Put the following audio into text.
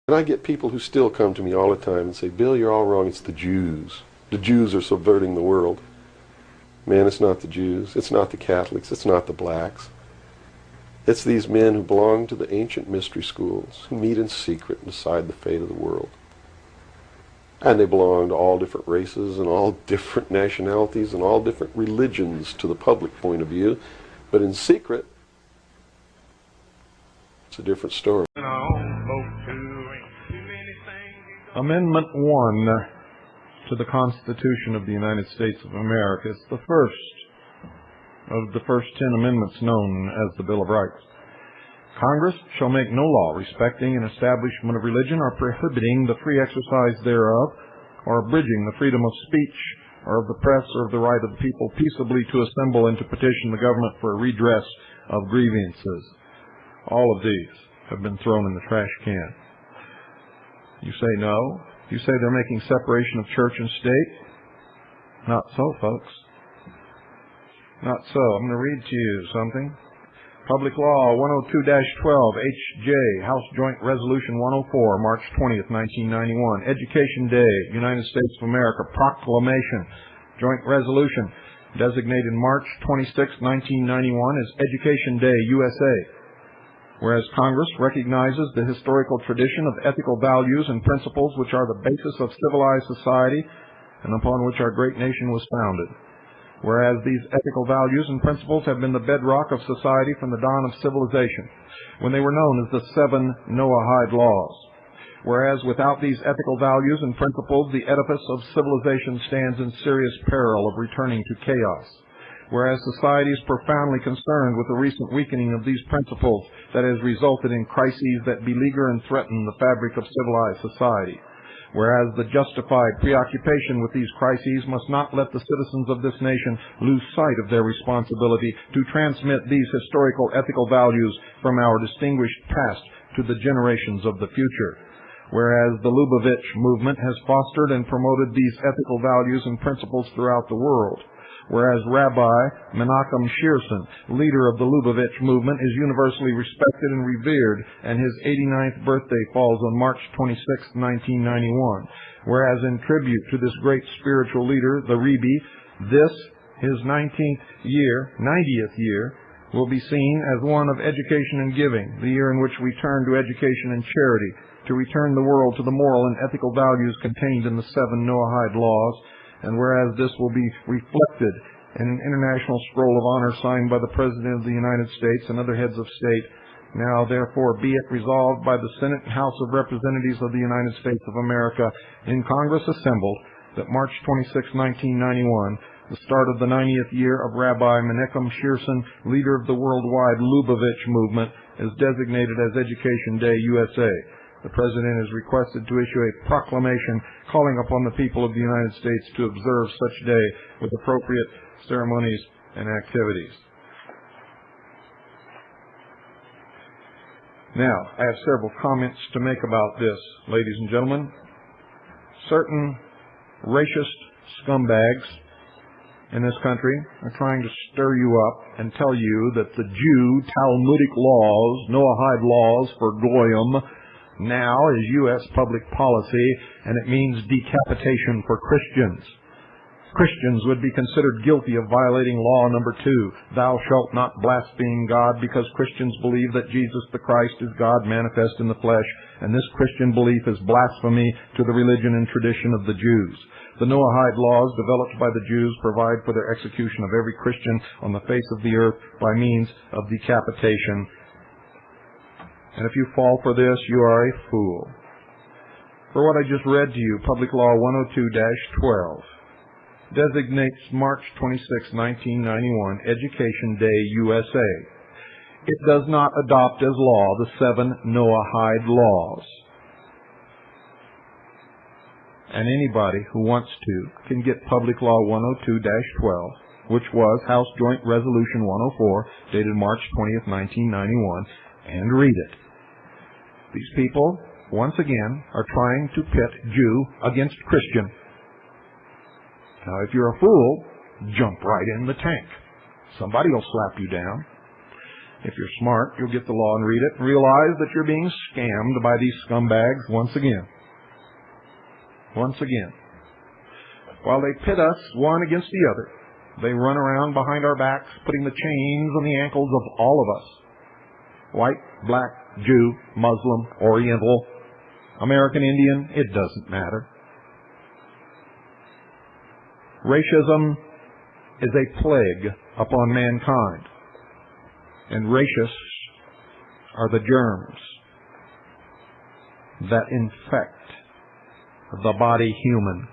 And I get people who still come to me all the time and say, Bill, you're all wrong. It's the Jews. The Jews are subverting the world. Man, it's not the Jews. It's not the Catholics. It's not the blacks. It's these men who belong to the ancient mystery schools, who meet in secret and decide the fate of the world. And they belong to all different races and all different nationalities and all different religions to the public point of view. But in secret, it's a different story. Amendment 1 to the Constitution of the United States of America is the first of the first 10 amendments known as the Bill of Rights. Congress shall make no law respecting an establishment of religion or prohibiting the free exercise thereof, or abridging the freedom of speech or of the press or of the right of the people peaceably to assemble and to petition the government for a redress of grievances. All of these have been thrown in the trash can. You say no? You say they're making separation of church and state? Not so, folks. Not so. I'm going to read to you something. Public Law 102-12, HJ, House Joint Resolution 104, March 20th, 1991. Education Day, United States of America, Proclamation, Joint Resolution, designated March 26, 1991 as Education Day, USA. Whereas Congress recognizes the historical tradition of ethical values and principles which are the basis of civilized society and upon which our great nation was founded. Whereas these ethical values and principles have been the bedrock of society from the dawn of civilization, when they were known as the 7 Noahide laws. Whereas without these ethical values and principles, the edifice of civilization stands in serious peril of returning to chaos. Whereas society is profoundly concerned with the recent weakening of these principles that has resulted in crises that beleaguer and threaten the fabric of civilized society. Whereas the justified preoccupation with these crises must not let the citizens of this nation lose sight of their responsibility to transmit these historical ethical values from our distinguished past to the generations of the future. Whereas the Lubavitch movement has fostered and promoted these ethical values and principles throughout the world. Whereas Rabbi Menachem Shearson, leader of the Lubavitch movement, is universally respected and revered, and his 89th birthday falls on March 26, 1991. Whereas in tribute to this great spiritual leader, the Rebbe, this, his 90th year, will be seen as one of education and giving, the year in which we turn to education and charity, to return the world to the moral and ethical values contained in the 7 Noahide laws. And whereas this will be reflected in an international scroll of honor signed by the President of the United States and other heads of state, now therefore be it resolved by the Senate and House of Representatives of the United States of America in Congress assembled that March 26, 1991, the start of the 90th year of Rabbi Menachem Shearson, leader of the worldwide Lubavitch movement, is designated as Education Day, USA. The President is requested to issue a proclamation calling upon the people of the United States to observe such day with appropriate ceremonies and activities. Now, I have several comments to make about this, ladies and gentlemen. Certain racist scumbags in this country are trying to stir you up and tell you that the Jew Talmudic laws, Noahide laws for Goyim, now is U.S. public policy, and it means decapitation for Christians. Christians would be considered guilty of violating law number 2, thou shalt not blaspheme God, because Christians believe that Jesus the Christ is God manifest in the flesh, and this Christian belief is blasphemy to the religion and tradition of the Jews. The Noahide laws developed by the Jews provide for the execution of every Christian on the face of the earth by means of decapitation. And if you fall for this, you are a fool. For what I just read to you, Public Law 102-12 designates March 26, 1991, Education Day, USA. It does not adopt as law the 7 Noahide laws. And anybody who wants to can get Public Law 102-12, which was House Joint Resolution 104, dated March 20th, 1991, and read it. These people, once again, are trying to pit Jew against Christian. Now, if you're a fool, jump right in the tank. Somebody will slap you down. If you're smart, you'll get the law and read it and realize that you're being scammed by these scumbags once again. Once again. While they pit us one against the other, they run around behind our backs, putting the chains on the ankles of all of us. White, black, Jew, Muslim, Oriental, American Indian, it doesn't matter. Racism is a plague upon mankind, and racists are the germs that infect the body human.